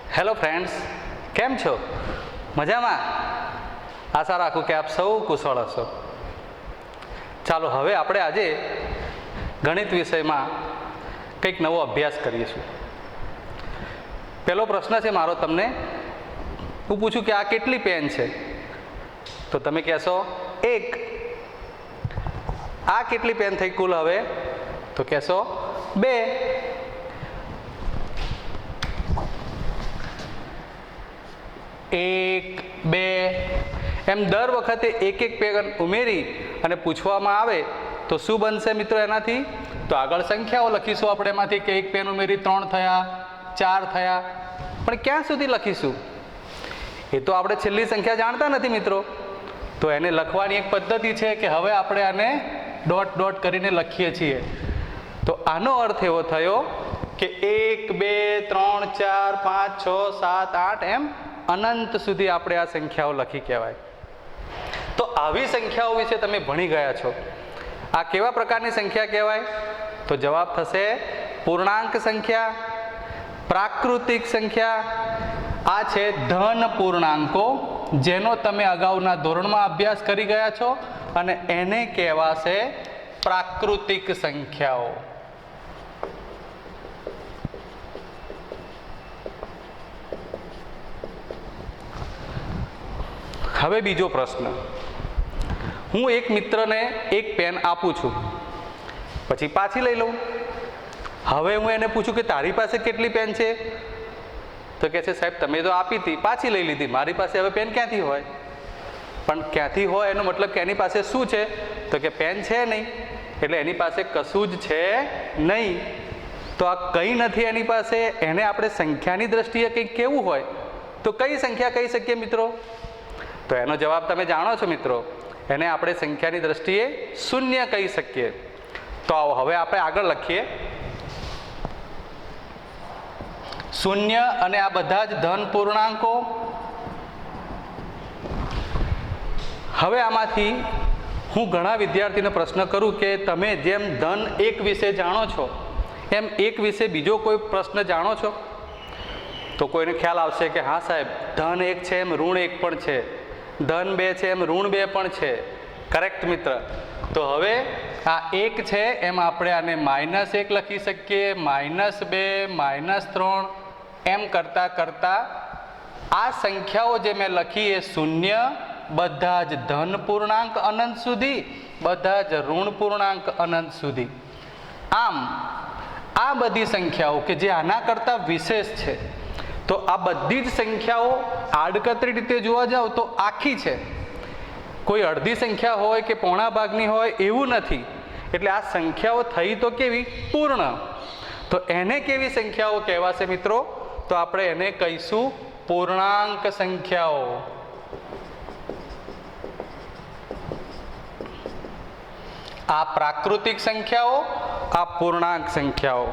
Hello friends, કેમ છો? મજામાં? આશા રાખું કે આપ સૌ કુશળ હશો. ચાલો હવે આપણે આજે ગણિત વિષયમાં કંઈક નવો અભ્યાસ કરીશું. પહેલો પ્રશ્ન છે મારો તમને, હું પૂછું કે આ કેટલી પેન છે? તો તમે કહેશો 1. આ કેટલી પેન થઈ કુલ હવે? તો કહેશો 2. એક, 2 એમ દર વખતે એક પેન ઉમેરી અને પૂછવામાં આવે તો શું બનશે મિત્રો એનાથી? તો આગળ સંખ્યાઓ લખીશું આપણે એમાંથી કે એક પેન ઉમેરી 3 થયા, 4 થયા, પણ ક્યાં સુધી લખીશું? એ તો આપણે છેલ્લી સંખ્યા જાણતા નથી મિત્રો. તો એને લખવાની એક પદ્ધતિ છે કે હવે આપણે આને ડોટ ડોટ કરીને લખીએ છીએ. તો આનો અર્થ એવો થયો કે 1, 2, 3, 4, 5, 6, 7, 8 એમ અનંત સુધી આપણે આ સંખ્યાઓ લખી કહેવાય. તો આવી સંખ્યાઓ વિશે તમે ભણી ગયા છો. આ કેવા પ્રકારની સંખ્યા કહેવાય? તો જવાબ થશે પૂર્ણાંક સંખ્યા, પ્રાકૃતિક સંખ્યા. આ છે ધન પૂર્ણાંકો, જેનો તમે અગાઉના ધોરણમાં અભ્યાસ કરી ગયા છો, અને એને કહેવાશે પ્રાકૃતિક સંખ્યાઓ. હવે બીજો પ્રશ્ન, હું એક મિત્રને એક પેન આપું છું, પછી પાછી લઈ લઉં. હવે હું એને પૂછું કે તારી પાસે કેટલી પેન છે? તો કહે છે સાહેબ તમે તો આપી હતી, પાછી લઈ લીધી, મારી પાસે હવે પેન ક્યાંથી હોય? પણ ક્યાંથી હોય એનો મતલબ કે એની પાસે શું છે? તો કે પેન છે નહીં, એટલે એની પાસે કશું જ છે નહીં. તો આ કંઈ નથી એની પાસે, એને આપણે સંખ્યાની દ્રષ્ટિએ કંઈક કેવું હોય તો કઈ સંખ્યા કહી શકીએ મિત્રો? તો એનો જવાબ તમે જાણો છો મિત્રો, એને આપણે સંખ્યાની દ્રષ્ટિએ શૂન્ય કહી શકીએ. તો આવો હવે આપણે આગળ લખીએ. શૂન્ય અને આ બધા જ ધન પૂર્ણાંકો. હવે આમાંથી હું ઘણા વિદ્યાર્થીને પ્રશ્ન કરું કે તમે જેમ ધન 1 વિશે જાણો છો એમ 1 વિશે બીજો કોઈ પ્રશ્ન જાણો છો? તો કોઈને ખ્યાલ આવશે કે હા સાહેબ, ધન 1 છે એમ ઋણ 1 પણ છે, ધન 2 છે એમ ઋણ 2 પણ છે. કરેક્ટ મિત્ર. તો હવે આ 1 છે એમ આપણે આને -1 લખી શકીએ, -2, -3 એમ કરતાં કરતાં આ સંખ્યાઓ જે મેં લખી એ શૂન્ય, બધા જ ધન પૂર્ણાંક અનંત સુધી, બધા જ ઋણ પૂર્ણાંક અનંત સુધી. આમ આ બધી સંખ્યાઓ કે જે આના કરતાં વિશેષ છે, તો આ બધી જ સંખ્યાઓ આડકતરી રીતે જોવા જાવ તો આખી છે, કોઈ અડધી સંખ્યા હોય કે પોણા ભાગની હોય એવું નથી. એટલે આ સંખ્યાઓ થઈ તો કેવી? પૂર્ણ. તો એને કેવી સંખ્યાઓ કહેવાશે મિત્રો? તો આપણે એને કહીશું પૂર્ણાંક સંખ્યાઓ. આ પ્રાકૃતિક સંખ્યાઓ, આ પૂર્ણાંક સંખ્યાઓ.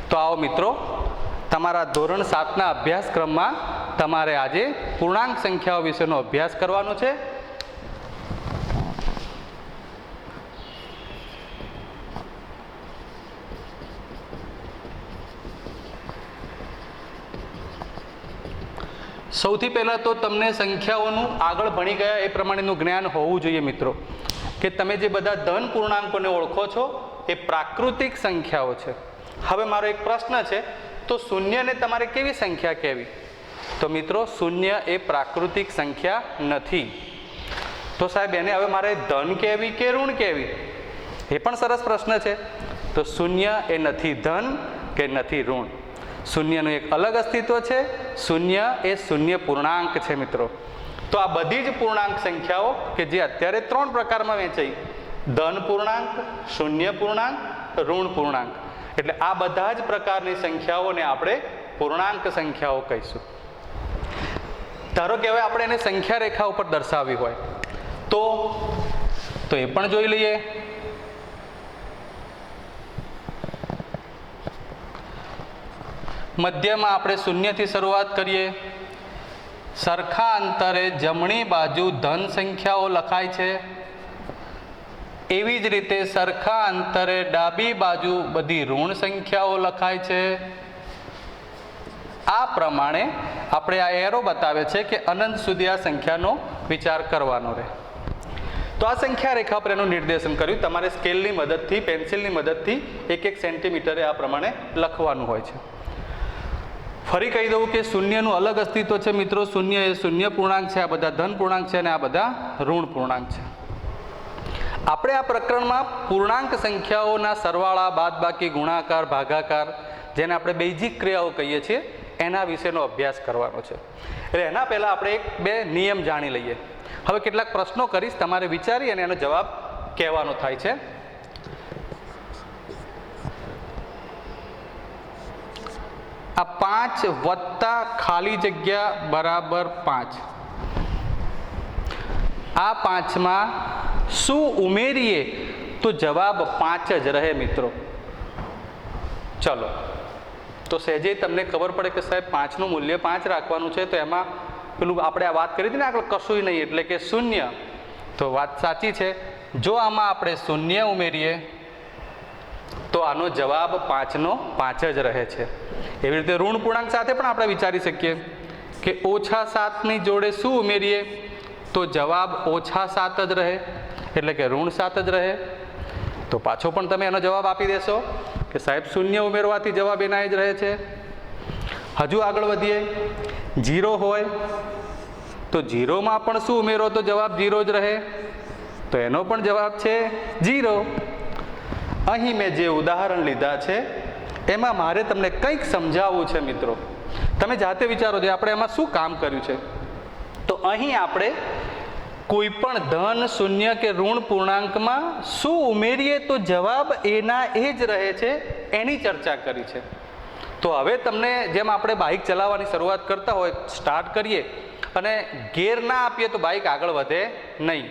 તો આવો મિત્રો, તમારા ધોરણ 7ના અભ્યાસક્રમમાં તમારે આજે પૂર્ણાંક સંખ્યાઓ વિશેનો અભ્યાસ કરવાનો છે. સૌથી પહેલાં તો તમને સંખ્યાઓનું આગળ ભણી ગયા એ પ્રમાણેનું જ્ઞાન હોવું જોઈએ મિત્રો, કે તમે જે બધા ધન પૂર્ણાંકોને ઓળખો છો એ પ્રાકૃતિક સંખ્યાઓ છે. હવે મારો એક પ્રશ્ન છે, તો શૂન્યને તમારે કેવી સંખ્યા કહેવી? તો મિત્રો શૂન્ય એ પ્રાકૃતિક સંખ્યા નથી. તો સાહેબ એને હવે મારે ધન કહેવી કે ઋણ કહેવી? એ પણ સરસ પ્રશ્ન છે. તો શૂન્ય એ નથી ધન કે નથી ઋણ, શૂન્યનું એક અલગ અસ્તિત્વ છે. શૂન્ય એ શૂન્ય પૂર્ણાંક છે મિત્રો. તો આ બધી જ પૂર્ણાંક સંખ્યાઓ કે જે અત્યારે 3 પ્રકારમાં વહેંચાઈ, ધન પૂર્ણાંક, શૂન્ય પૂર્ણાંક, ઋણ પૂર્ણાંક, એટલે આ બધા જ પ્રકારની સંખ્યાઓને આપણે પૂર્ણાંક સંખ્યાઓ કહીશું. ધારો કે હવે આપણે એને સંખ્યા રેખા ઉપર દર્શાવવી હોય તો એ પણ જોઈ લઈએ. મધ્યમાં આપણે શૂન્યથી શરૂઆત કરીએ. સરખા અંતરે જમણી બાજુ ધન સંખ્યાઓ લખાય છે, એવી જ રીતે સરખા અંતરે ડાબી બાજુ બધી ઋણ સંખ્યાઓ લખાય છે. આ પ્રમાણે આપણે આ એરો બતાવે છે કે અનંત સુધી આ સંખ્યાનો વિચાર કરવાનો રહે. તો આ સંખ્યા રેખા પર એનું નિર્દેશન કર્યું. તમારે સ્કેલની મદદથી, પેન્સિલની મદદથી 1-1 સેન્ટીમીટરે આ પ્રમાણે લખવાનું હોય છે. ફરી કહી દઉં કે શૂન્યનું અલગ અસ્તિત્વ છે મિત્રો. શૂન્ય એ શૂન્ય પૂર્ણાંક છે, આ બધા ધન પૂર્ણાંક છે અને આ બધા ઋણ પૂર્ણાંક છે. આપણે આ પ્રકરણમાં પૂર્ણાંક સંખ્યાઓના સરવાળા, બાદબાકી, ગુણાકાર, ભાગાકાર, જેને આપણે બેઝિક ક્રિયાઓ કહીએ છીએ, એના વિશેનો અભ્યાસ કરવાનો છે. એટલે એના પહેલાં આપણે 1-2 નિયમ જાણી લઈએ. હવે કેટલાક પ્રશ્નો કરીશ, તમારે વિચારી અને એનો જવાબ કહેવાનો થાય છે. આ 5 વત્તા ખાલી જગ્યા બરાબર 5. આ 5માં શું ઉમેરીએ તો જવાબ 5 જ રહે મિત્રો. ચલો, તો સહેજે તમને ખબર પડે કે સાહેબ 5નું મૂલ્ય 5 રાખવાનું છે, તો એમાં પેલું આપણે આ વાત કરી હતી ને આગળ, કશું નહીં એટલે કે શૂન્ય. તો વાત સાચી છે. જો આમાં આપણે શૂન્ય ઉમેરીએ તો આનો જવાબ 5નો 5 જ રહે છે. એવી રીતે ઋણ પૂર્ણાંક સાથે પણ આપણે વિચારી શકીએ કે -7ની જોડે શું ઉમેરીએ તો જવાબ -7 જ રહે, એટલે કે ઋણ 7 જ રહે. તો પાછો પણ તમે એનો જવાબ આપી દેશો કે સાહેબ શૂન્ય ઉમેરવાથી જવાબ એના જ રહે છે. હજુ આગળ વધીએ, 0 હોય તો 0માં પણ શું ઉમેરો તો જવાબ 0 જ રહે, તો એનો પણ જવાબ છે 0. અહીં મેં જે ઉદાહરણ લીધા છે એમાં મારે તમને કંઈક સમજાવવું છે મિત્રો. તમે જાતે વિચારો છો આપણે એમાં શું કામ કર્યું છે. તો અહીં આપણે કોઈ પણ ધન, શૂન્ય કે ઋણ પૂર્ણાંકમાં શું ઉમેરીએ તો જવાબ એના એ જ રહે છે, એની ચર્ચા કરી છે. તો હવે તમને જેમ આપણે બાઇક ચલાવવાની શરૂઆત કરતા હોય, સ્ટાર્ટ કરીએ અને ગેર ના આપીએ તો બાઇક આગળ વધે નહીં.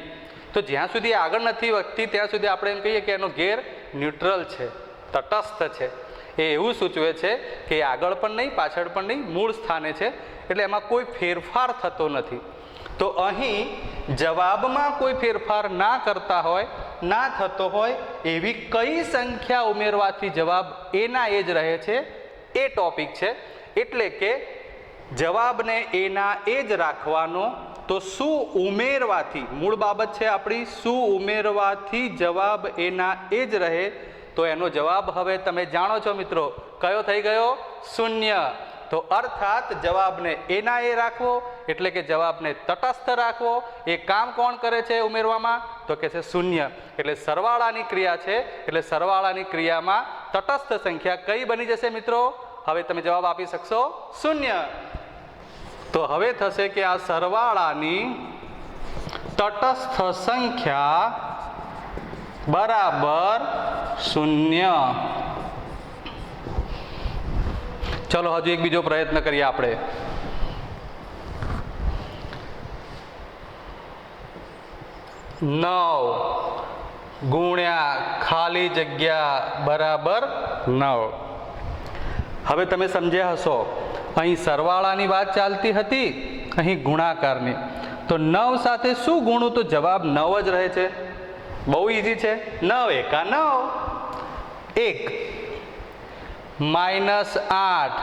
તો જ્યાં સુધી આગળ નથી વધતી ત્યાં સુધી આપણે એમ કહીએ કે એનો ગેર ન્યુટ્રલ છે, તટસ્થ છે. એ એવું સૂચવે છે કે આગળ પણ નહીં, પાછળ પણ નહીં, મૂળ સ્થાને છે, એટલે એમાં કોઈ ફેરફાર થતો નથી. તો અહીં જવાબમાં કોઈ ફેરફાર ના કરતા હોય, ના થતો હોય એવી કઈ સંખ્યા ઉમેરવાથી જવાબ એના એ જ રહે છે, એ ટોપિક છે. એટલે કે જવાબને એના એ જ રાખવાનો. તો શું ઉમેરવાથી, મૂળ બાબત છે આપણી, શું ઉમેરવાથી જવાબ એના એ જ રહે, તો એનો જવાબ હવે તમે જાણો છો મિત્રો, કયો થઈ ગયો? શૂન્ય. તો અર્થાત જવાબને એના એ રાખવો એટલે કે જવાબને તટસ્થ રાખવો. એ કામ કોણ કરે છે ઉમેરવામાં? તો કે છે શૂન્ય. એટલે સરવાળાની ક્રિયા છે, એટલે સરવાળાની ક્રિયામાં તટસ્થ સંખ્યા કઈ બની જશે મિત્રો? હવે તમે જવાબ આપી શકશો શૂન્ય. તો હવે થશે કે આ સરવાળાની તટસ્થ સંખ્યા બરાબર શૂન્ય. ચલો હજુ એક બીજો પ્રયત્ન કરીએ આપણે. 9 ગુણ્યા ખાલી જગ્યા બરાબર 9. હવે તમે સમજ્યા હશો, અહીં સરવાળાની વાત ચાલતી હતી, અહીં ગુણાકારની. તો 9 સાથે શું ગુણું તો જવાબ 9 જ રહે છે. બહુ ઈઝી છે. 9 એકા 9. 1 -8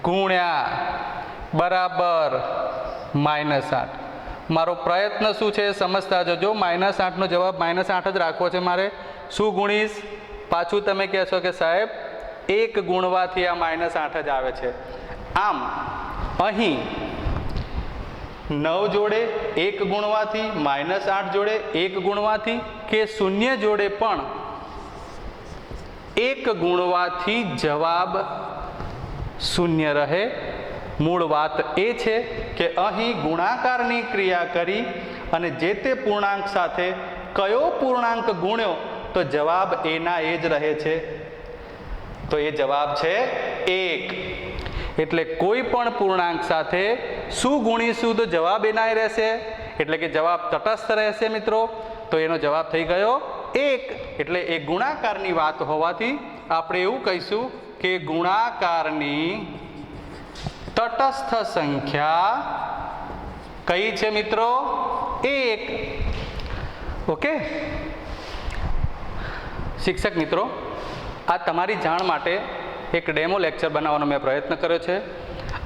ગુણ્યા બરાબર -8. મારો પ્રયત્ન શું છે સમજતા જજો. -8નો જવાબ -8 જ રાખવો છે મારે. શું ગુણીશ? પાછું તમે કહેશો કે સાહેબ 1 ગુણવાથી આ -8 જ આવે છે. આમ અહીં 9 જોડે 1 ગુણવાથી, -8 જોડે 1 ગુણવાથી કે 0 જોડે પણ 1 ગુણવાથી જવાબ શૂન્ય રહે. મૂળ વાત એ છે કે અહીં ગુણાકારની ક્રિયા કરી અને જે તે પૂર્ણાંક સાથે કયો પૂર્ણાંક ગુણ્યો તો જવાબ એના એ જ રહે છે. તો એ જવાબ છે 1. એટલે કોઈ પણ પૂર્ણાંક સાથે શું ગુણીશું તો જવાબ એના એ રહેશે, એટલે કે જવાબ તટસ્થ રહેશે મિત્રો. તો એનો જવાબ થઈ ગયો 1. એટલે એ ગુણાકારની વાત હોવાથી આપણે એવું કહીશું કે ગુણાકારની તટસ્થ સંખ્યા કઈ છે મિત્રો? 1. ઓકે શિક્ષક મિત્રો, આ તમારી જાણ માટે એક ડેમો લેક્ચર બનાવવાનો મેં પ્રયત્ન કર્યો છે.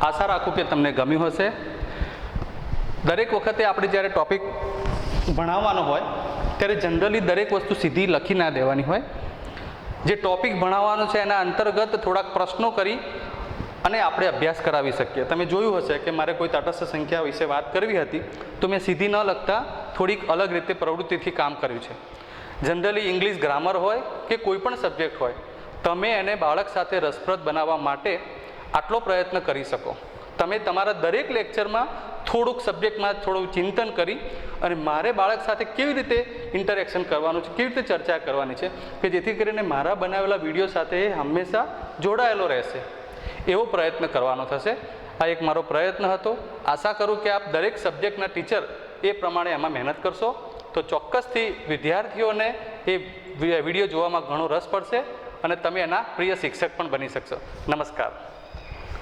આશા રાખું કે તમને ગમ્યું હશે. દરેક વખતે આપણે જ્યારે ટૉપિક ભણાવવાનો હોય ત્યારે જનરલી દરેક વસ્તુ સીધી લખી ના દેવાની હોય. જે ટૉપિક ભણાવવાનો છે એના અંતર્ગત થોડાક પ્રશ્નો કરી અને આપણે અભ્યાસ કરાવી શકીએ. તમે જોયું હશે કે મારે કોઈ તટસ્થ સંખ્યા વિશે વાત કરવી હતી તો મેં સીધી ન લખતા થોડીક અલગ રીતે પ્રવૃત્તિથી કામ કર્યું છે. જનરલી ઇંગ્લિશ ગ્રામર હોય કે કોઈ પણ સબ્જેક્ટ હોય, તમે એને બાળક સાથે રસપ્રદ બનાવવા માટે આટલો પ્રયત્ન કરી શકો. તમે તમારા દરેક લેક્ચરમાં થોડુંક સબ્જેક્ટમાં થોડું ચિંતન કરી અને મારે બાળક સાથે કેવી રીતે ઇન્ટરેક્શન કરવાનું છે, કેવી રીતે ચર્ચા કરવાની છે કે જેથી કરીને મારા બનાવેલા વિડીયો સાથે એ હંમેશા જોડાયેલો રહેશે, એવો પ્રયત્ન કરવાનો થશે. આ એક મારો પ્રયત્ન હતો. આશા કરું કે આપ દરેક સબ્જેક્ટના ટીચર એ પ્રમાણે એમાં મહેનત કરશો તો ચોક્કસથી વિદ્યાર્થીઓને એ વિડીયો જોવામાં ઘણો રસ પડશે અને તમે એના પ્રિય શિક્ષક પણ બની શકશો. નમસ્કાર.